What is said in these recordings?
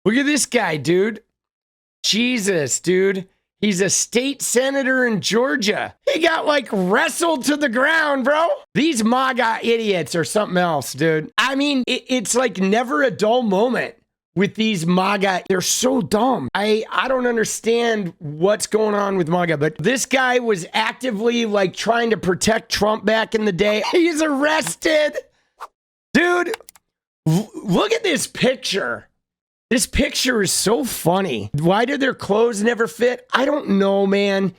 Look at this guy, dude. Jesus, dude. He's a state senator in Georgia. He got like wrestled to the ground, bro. These MAGA idiots are something else, dude. I mean, it's like never a dull moment with these MAGA. They're so dumb. I don't understand what's going on with MAGA, but this guy was actively like trying to protect Trump back in the day. He's arrested. Dude, look at this picture. This picture is so funny. Why do their clothes never fit? I don't know, man.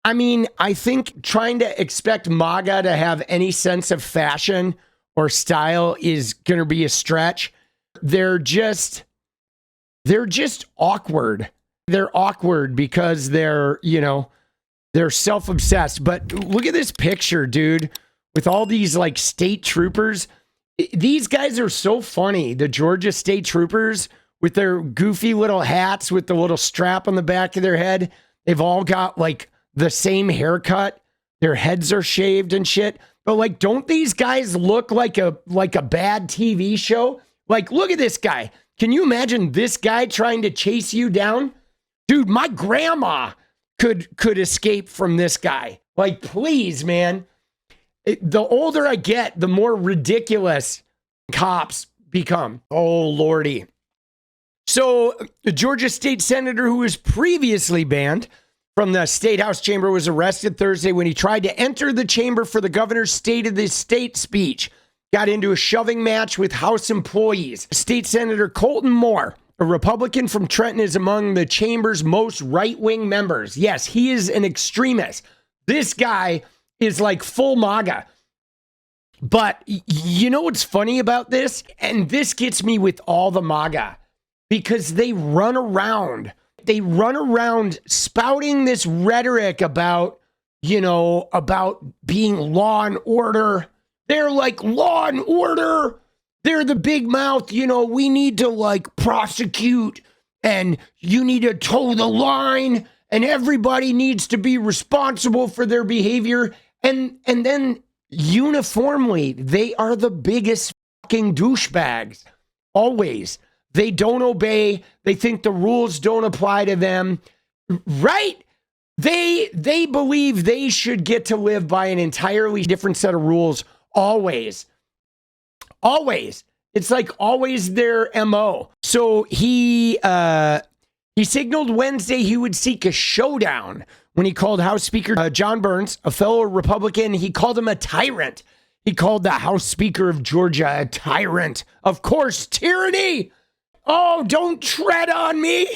I mean, I think trying to expect MAGA to have any sense of fashion or style is going to be a stretch. They're just awkward. They're awkward because they're self-obsessed. But look at this picture, dude, with all these like state troopers. These guys are so funny. The Georgia state troopers, with their goofy little hats with the little strap on the back of their head. They've all got like the same haircut. Their heads are shaved and shit. But like, don't these guys look like a bad TV show? Like, look at this guy. Can you imagine this guy trying to chase you down? Dude, my grandma could escape from this guy. Like, please, man. The older I get, the more ridiculous cops become. Oh, Lordy. So the Georgia state senator who was previously banned from the State House chamber was arrested Thursday when he tried to enter the chamber for the governor's State of the State speech. Got into a shoving match with House employees. State Senator Colton Moore, a Republican from Trenton, is among the chamber's most right-wing members. Yes, he is an extremist. This guy is like full MAGA. But you know what's funny about this? And this gets me with all the MAGA. Because they run around spouting this rhetoric about, about being law and order. They're like law and order. They're the big mouth, we need to like prosecute and you need to toe the line and everybody needs to be responsible for their behavior. And then uniformly, they are the biggest fucking douchebags. Always. They don't obey. They think the rules don't apply to them. Right? They believe they should get to live by an entirely different set of rules. Always. Always. It's like always their MO. So he signaled Wednesday he would seek a showdown when he called House Speaker John Burns, a fellow Republican. He called him a tyrant. He called the House Speaker of Georgia a tyrant. Of course, tyranny. Oh, don't tread on me.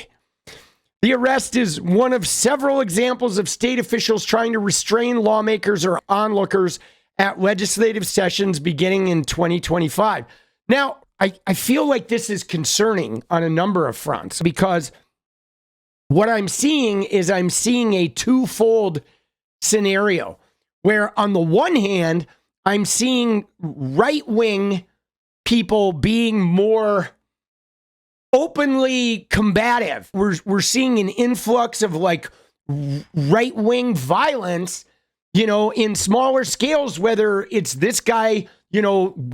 The arrest is one of several examples of state officials trying to restrain lawmakers or onlookers at legislative sessions beginning in 2025. Now, I feel like this is concerning on a number of fronts because what I'm seeing is a twofold scenario where on the one hand, I'm seeing right-wing people being more openly combative. We're seeing an influx of like right-wing violence, in smaller scales, whether it's this guy,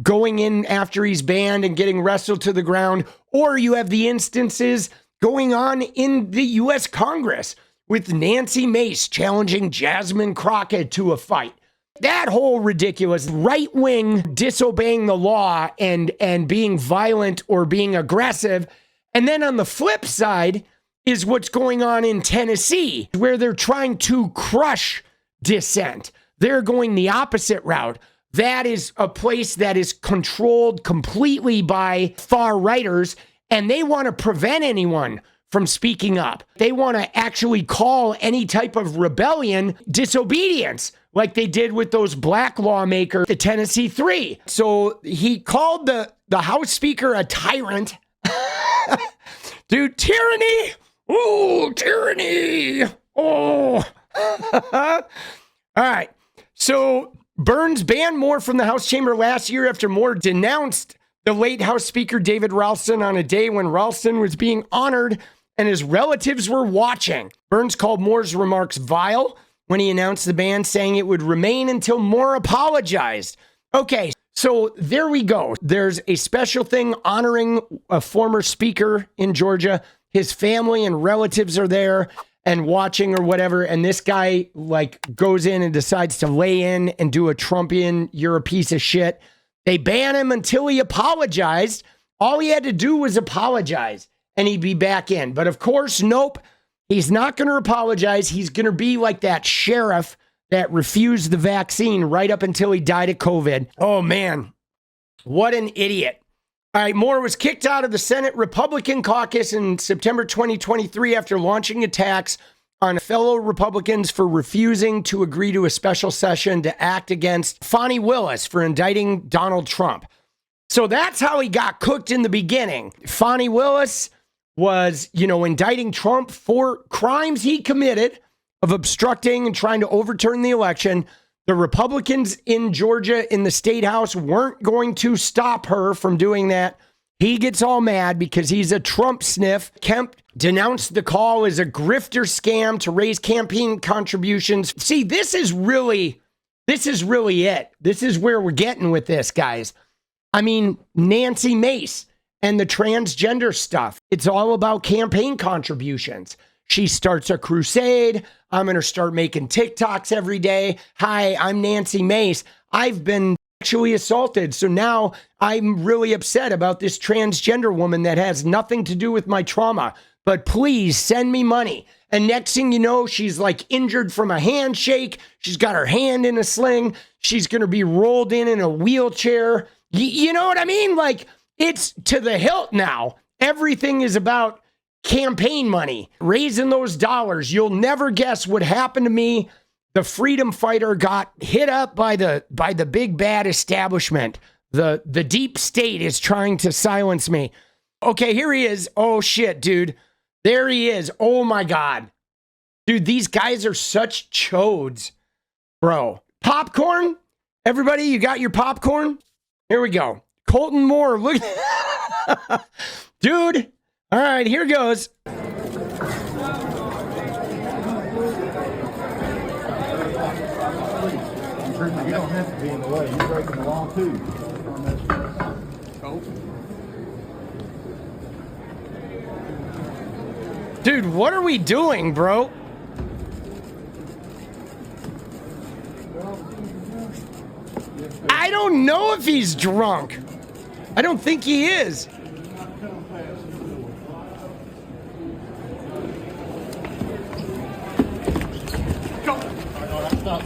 going in after he's banned and getting wrestled to the ground, or you have the instances going on in the U.S. Congress with Nancy Mace challenging Jasmine Crockett to a fight. That whole ridiculous right-wing disobeying the law and being violent or being aggressive. And then on the flip side is what's going on in Tennessee, where they're trying to crush dissent. They're going the opposite route. That is a place that is controlled completely by far-righters, and they want to prevent anyone from speaking up. They want to actually call any type of rebellion disobedience, like they did with those black lawmakers, the Tennessee Three. So he called the House Speaker a tyrant. Dude, tyranny! Ooh, tyranny! Oh! All right. So Burns banned Moore from the House chamber last year after Moore denounced the late House Speaker David Ralston on a day when Ralston was being honored and his relatives were watching. Burns called Moore's remarks vile when he announced the ban, saying it would remain until Moore apologized. Okay, So there we go. There's a special thing honoring a former speaker in Georgia. His family and relatives are there and watching or whatever. And this guy like goes in and decides to lay in and do a Trumpian, you're a piece of shit. They ban him until he apologized. All he had to do was apologize and he'd be back in. But of course, nope. He's not going to apologize. He's going to be like that sheriff that refused the vaccine right up until he died of COVID. Oh, man. What an idiot. All right, Moore was kicked out of the Senate Republican caucus in September 2023 after launching attacks on fellow Republicans for refusing to agree to a special session to act against Fani Willis for indicting Donald Trump. So that's how he got cooked in the beginning. Fani Willis was, indicting Trump for crimes he committed of obstructing and trying to overturn the election. The Republicans in Georgia in the state house weren't going to stop her from doing that. He gets all mad because he's a Trump sniff. Kemp denounced the call as a grifter scam to raise campaign contributions. See, this is really it. This is where we're getting with this, guys. I mean, Nancy Mace and the transgender stuff. It's all about campaign contributions. She starts a crusade. I'm going to start making TikToks every day. Hi, I'm Nancy Mace. I've been sexually assaulted. So now I'm really upset about this transgender woman that has nothing to do with my trauma. But please send me money. And next thing you know, she's like injured from a handshake. She's got her hand in a sling. She's going to be rolled in a wheelchair. You know what I mean? Like, it's to the hilt now. Everything is about campaign money, raising those dollars. You'll never guess what happened to me. The freedom fighter got hit up by the big bad establishment. The deep state is trying to silence me. Okay, here he is. Oh shit, dude. There he is. Oh my God. Dude, these guys are such chodes. Bro. Popcorn? Everybody, you got your popcorn? Here we go. Colton Moore, look. Dude. All right, here goes. You don't have to be in the way. You're breaking the law too. Dude, what are we doing, bro? I don't know if he's drunk. I don't think he is. Stop.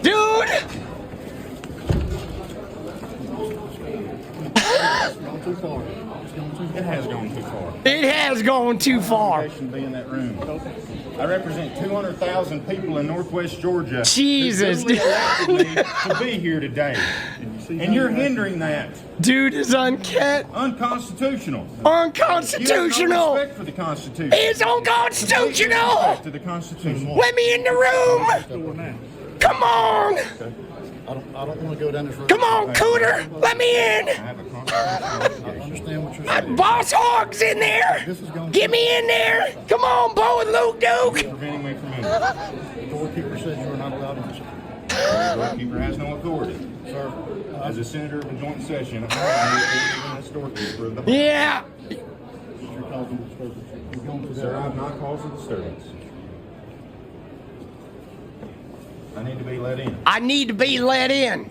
Dude! Too far. It has gone too far. It has gone too far. Be in that room. I represent 200,000 people in Northwest Georgia. Jesus, dude. Me to be here today. And you're hindering that. Dude is unconstitutional. You have no respect for the Constitution. It's unconstitutional. Respect to the Constitution. Let me in the room. Come on. Okay. I don't want to go down this road. Come on, Cooter. Let me in. I understand what you're saying. Boss Hogg's in there. Get me in there. Come on, Bo and Luke Duke. Preventing me from entering. The doorkeeper said you were not allowed in. The doorkeeper has no authority. Sir, as a senator of a joint session, I'm not the doorkeeper of the Yeah. Sir, I have not caused a disturbance. I need to be let in. I need to be let in.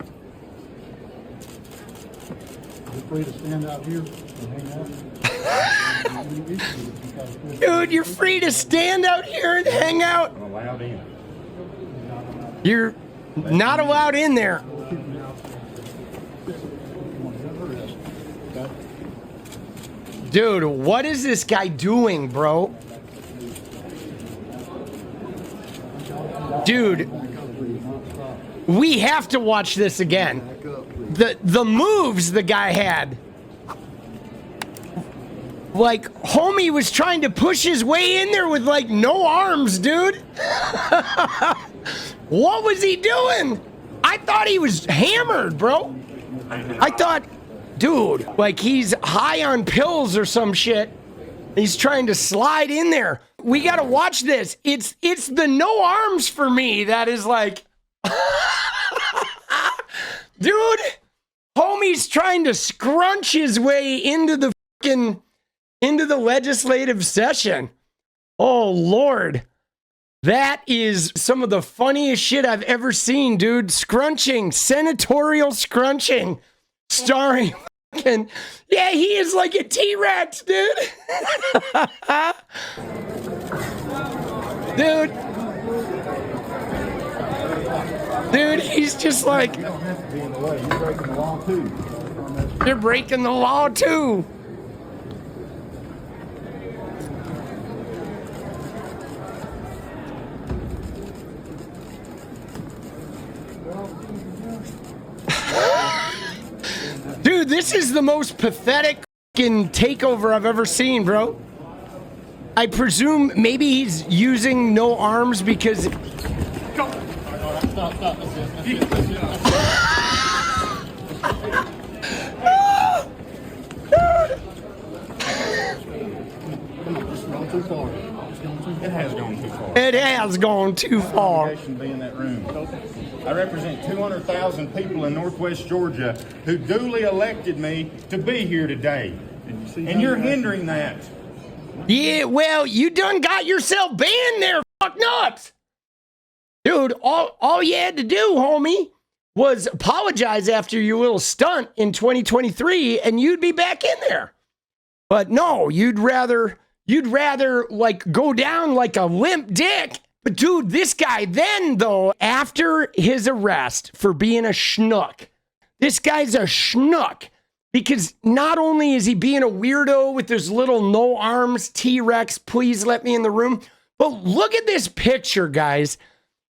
You're free to stand out here and hang out. Dude, you're free to stand out here and hang out. I'm allowed in. You're not allowed in there. Dude, what is this guy doing, bro? Dude, we have to watch this again. The moves the guy had. Like, homie was trying to push his way in there with, like, no arms, dude. What was he doing? I thought he was hammered, bro. I thought, dude, like he's high on pills or some shit. He's trying to slide in there. We got to watch this. It's the no arms for me that is like, Dude, homie's trying to scrunch his way into the legislative session. Oh, Lord. That is some of the funniest shit I've ever seen, dude. Scrunching, senatorial scrunching, starring fucking, yeah, he is like a T-Rex, dude. Dude, he's just like, You don't have to be in the way. You're breaking the law too. you're breaking the law too. Dude, this is the most pathetic fucking takeover I've ever seen, bro. I presume maybe he's using no arms because... Stop. That's it. Too far. It has gone too far. It has gone too far. Be in that room. I represent 200,000 people in Northwest Georgia who duly elected me to be here today. And you're hindering that. Yeah, well, you done got yourself banned there, fuck nuts. Dude, all you had to do, homie, was apologize after your little stunt in 2023 and you'd be back in there. But no, you'd rather like go down like a limp dick. But dude, this guy then though, after his arrest for being a schnook, this guy's a schnook because not only is he being a weirdo with his little no arms T-Rex, please let me in the room, but look at this picture, guys.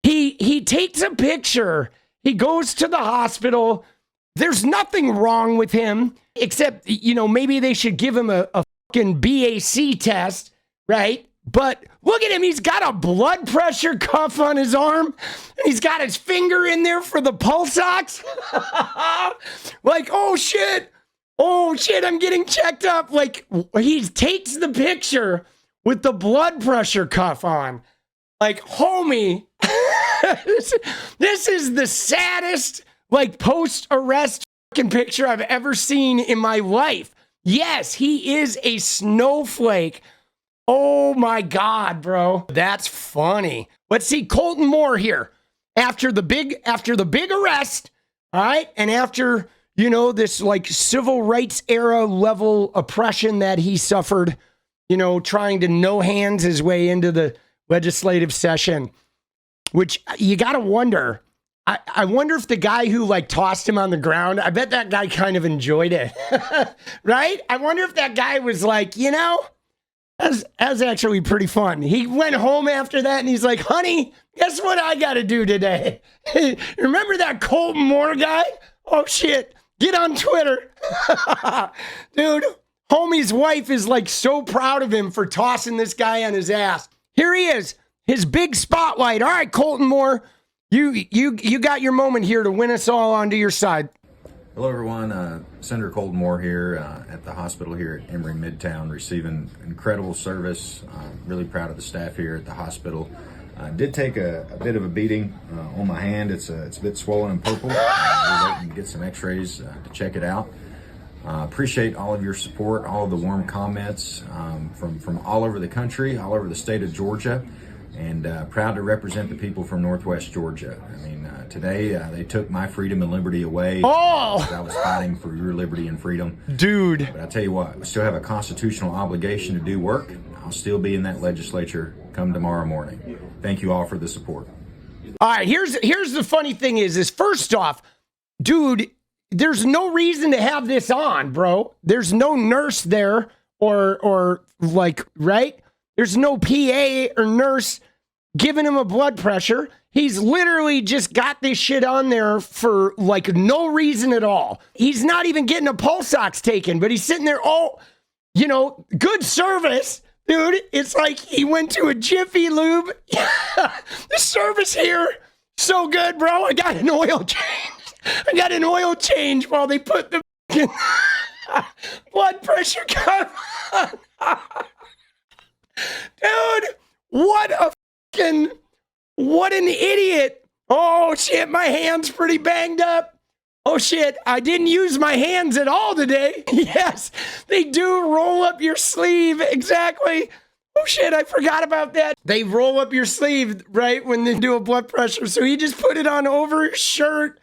He takes a picture. He goes to the hospital. There's nothing wrong with him except, you know, maybe they should give him a fucking BAC test, right? But look at him. He's got a blood pressure cuff on his arm. And he's got his finger in there for the pulse ox. Like, oh shit, I'm getting checked up. Like, he takes the picture with the blood pressure cuff on. Like, homie, this is the saddest, like, post-arrest fucking picture I've ever seen in my life. Yes, he is a snowflake. Oh my God, bro. That's funny. Let's see Colton Moore here. After the big arrest, all right, and after, you know, this like civil rights era level oppression that he suffered, you know, trying to no hands his way into the legislative session, which you got to wonder. I wonder if the guy who like tossed him on the ground, I bet that guy kind of enjoyed it, right? I wonder if that guy was like, you know, that's actually pretty fun. He went home after that and he's like, honey, guess what I got to do today? Remember that Colton Moore guy? Oh shit, get on Twitter. Dude, homie's wife is like so proud of him for tossing this guy on his ass. Here he is, his big spotlight. All right, Colton Moore. You got your moment here to win us all onto your side. Hello everyone, Senator Colton Moore here at the hospital here at Emory Midtown, receiving incredible service. Really proud of the staff here at the hospital. Did take a bit of a beating on my hand. It's a bit swollen and purple. We're waiting to get some x-rays to check it out. Appreciate all of your support, all of the warm comments from all over the country, all over the state of Georgia. And proud to represent the people from Northwest Georgia. I mean, today they took my freedom and liberty away. Oh! I was fighting for your liberty and freedom. Dude. But I tell you what, we still have a constitutional obligation to do work. I'll still be in that legislature come tomorrow morning. Thank you all for the support. All right, here's the funny thing is first off, dude, there's no reason to have this on, bro. There's no nurse there or like, right? There's no PA or nurse giving him a blood pressure. He's literally just got this shit on there for like no reason at all. He's not even getting a pulse ox taken, but he's sitting there, oh, you know, good service, dude. It's like he went to a Jiffy Lube. The service here, so good, bro. I got an oil change while they put the blood pressure cuff on. Dude, what an idiot. Oh shit, my hand's pretty banged up. Oh shit, I didn't use my hands at all today. Yes, they do roll up your sleeve. Exactly. Oh shit, I forgot about that. They roll up your sleeve, right, when they do a blood pressure. So he just put it on over his shirt.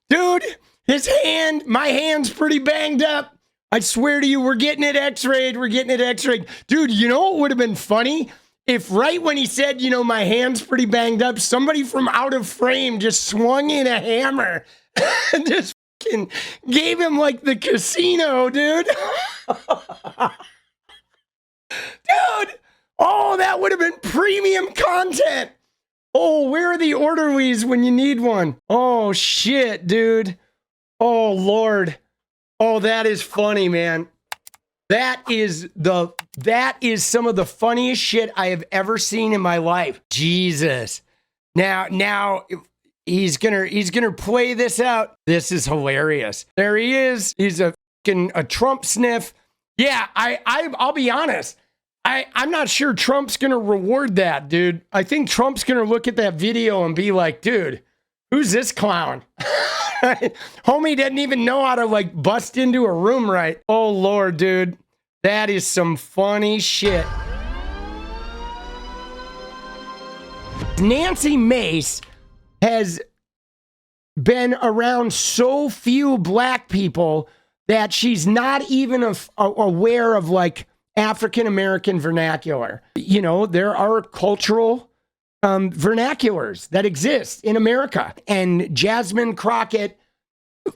Dude, my hand's pretty banged up. I swear to you, we're getting it x-rayed. We're getting it x-rayed. Dude, you know what would have been funny? If right when he said, you know, my hand's pretty banged up, somebody from out of frame just swung in a hammer and just fucking gave him like the casino, dude. Dude, oh, that would have been premium content. Oh, where are the orderlies when you need one? Oh, shit, dude. Oh, Lord. Oh, that is funny, man. That is some of the funniest shit I have ever seen in my life. Jesus. Now he's gonna play this out. This is hilarious. There he is. He's a Trump sniff. Yeah, I'll be honest. I'm not sure Trump's gonna reward that, dude. I think Trump's gonna look at that video and be like, dude, who's this clown? Homie doesn't even know how to like bust into a room right. Oh Lord, dude. That is some funny shit. Nancy Mace has been around so few black people that she's not even aware of like African-American vernacular. You know, there are cultural vernaculars that exist in America. And Jasmine Crockett,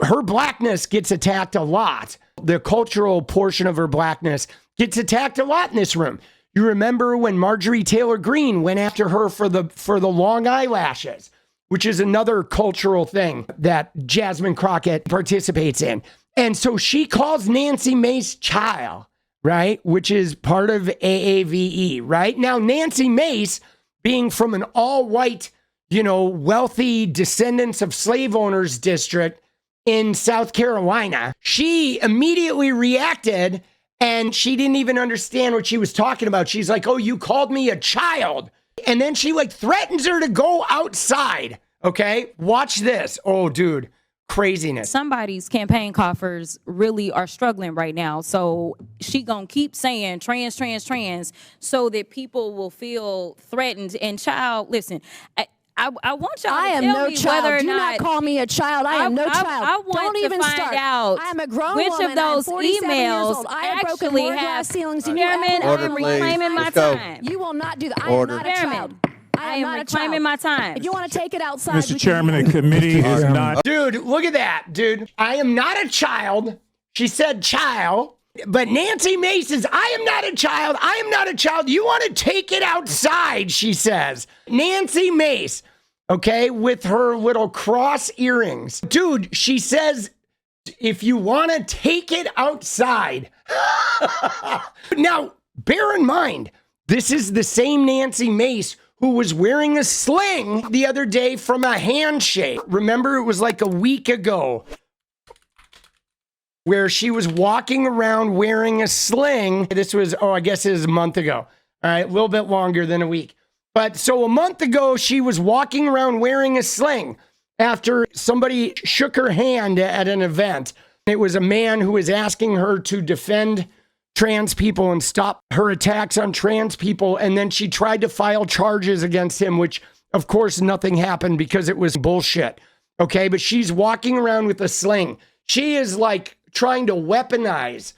her blackness gets attacked a lot. The cultural portion of her blackness gets attacked a lot in this room. You remember when Marjorie Taylor Greene went after her for the long eyelashes, which is another cultural thing that Jasmine Crockett participates in. And so she calls Nancy Mace child, right? Which is part of AAVE, right? Now, Nancy Mace, being from an all-white, you know, wealthy descendants of slave owners district in South Carolina, she immediately reacted and she didn't even understand what she was talking about. She's like, oh, you called me a child. And then she like threatens her to go outside. Okay, watch this. Oh, dude, craziness. Somebody's campaign coffers really are struggling right now. So she gonna keep saying trans, trans, trans so that people will feel threatened. And child, listen, I want y'all to tell me whether or Do not call me a child. I am no child. I want Don't to even find start. out I am a grown which woman. of those I am 47 years emails old. I have broken actually more have glass ceilings than you Chairman, ever I will. am reclaiming my time. You will not do that. I Order. am not a child. I am reclaiming my time. If you want to take it outside, Mr. Chairman, the committee is not. Dude, look at that, dude. I am not a child. She said child. But Nancy Mace says, I am not a child. I am not a child. You want to take it outside, she says. Nancy Mace, okay, with her little cross earrings. Dude, she says, if you want to take it outside. Now, bear in mind, this is the same Nancy Mace who was wearing a sling the other day from a handshake. Remember, it was like a week ago where she was walking around wearing a sling. This was, I guess it was a month ago. All right, a little bit longer than a week. But so a month ago, she was walking around wearing a sling after somebody shook her hand at an event. It was a man who was asking her to defend trans people and stop her attacks on trans people. And then she tried to file charges against him, which of course nothing happened because it was bullshit. Okay. But she's walking around with a sling. She is like trying to weaponize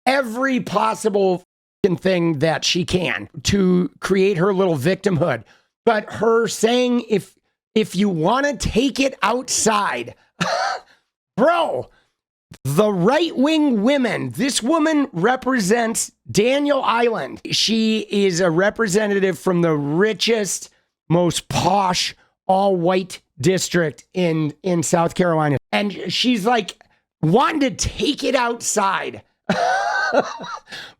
every possible thing that she can to create her little victimhood. But her saying, if you want to take it outside, bro, the right-wing women, this woman represents Daniel Island. She is a representative from the richest, most posh, all-white district in South Carolina. And she's like, wanting to take it outside.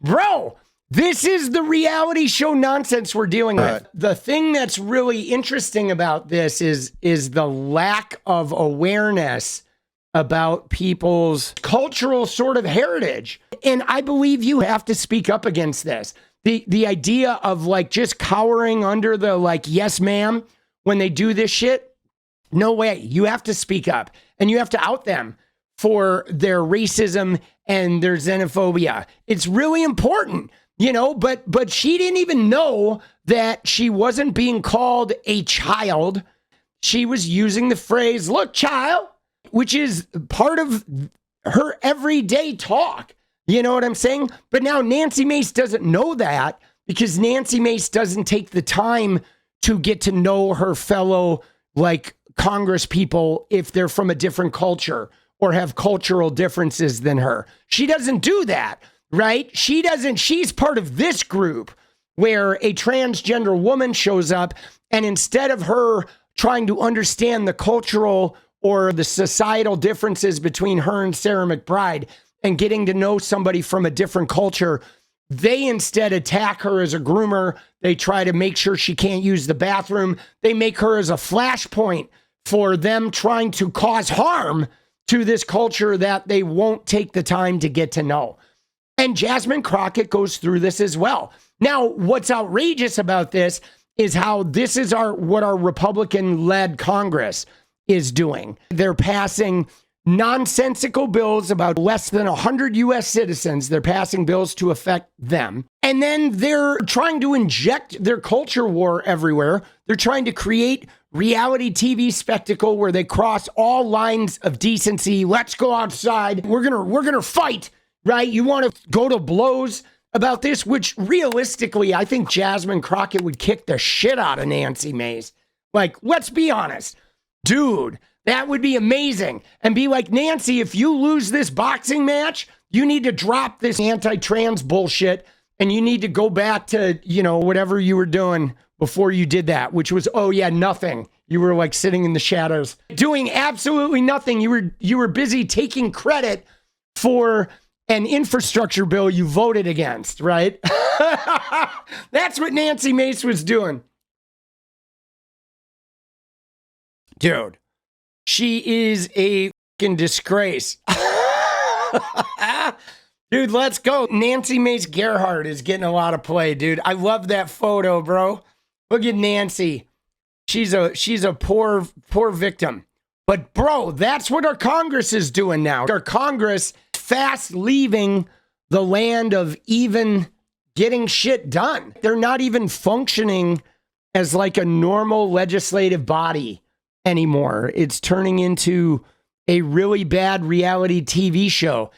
Bro, this is the reality show nonsense we're dealing with. The thing that's really interesting about this is the lack of awareness about people's cultural sort of heritage. And I believe you have to speak up against this. the idea of like just cowering under the like, yes, ma'am, when they do this shit. No way. You have to speak up and you have to out them for their racism and their xenophobia. It's really important, you know, but she didn't even know that she wasn't being called a child. She was using the phrase, look, child, which is part of her everyday talk. You know what I'm saying? But now Nancy Mace doesn't know that because Nancy Mace doesn't take the time to get to know her fellow, like, Congress people if they're from a different culture or have cultural differences than her. She doesn't do that, right? She's part of this group where a transgender woman shows up, and instead of her trying to understand the cultural or the societal differences between her and Sarah McBride and getting to know somebody from a different culture, they instead attack her as a groomer. They try to make sure she can't use the bathroom. They make her as a flashpoint for them trying to cause harm to this culture that they won't take the time to get to know. And Jasmine Crockett goes through this as well. Now, what's outrageous about this is how this is what our Republican-led Congress is doing. They're passing nonsensical bills about less than 100 U.S. citizens. They're passing bills to affect them. And then they're trying to inject their culture war everywhere. They're trying to create reality TV spectacle where they cross all lines of decency. Let's go outside. We're gonna fight, right? You want to go to blows about this, which realistically, I think Jasmine Crockett would kick the shit out of Nancy Mace. Like, let's be honest. Dude, that would be amazing. And be like, Nancy, if you lose this boxing match, you need to drop this anti-trans bullshit and you need to go back to, you know, whatever you were doing before you did that, which was, oh yeah, nothing. You were like sitting in the shadows, doing absolutely nothing. You were busy taking credit for an infrastructure bill you voted against, right? That's what Nancy Mace was doing. Dude, she is a fucking disgrace. Dude, let's go. Nancy Mace Gerhardt is getting a lot of play, dude. I love that photo, bro. Look at Nancy. She's a poor victim. But bro, that's what our Congress is doing now. Our Congress fast leaving the land of even getting shit done. They're not even functioning as like a normal legislative body anymore. It's turning into a really bad reality TV show.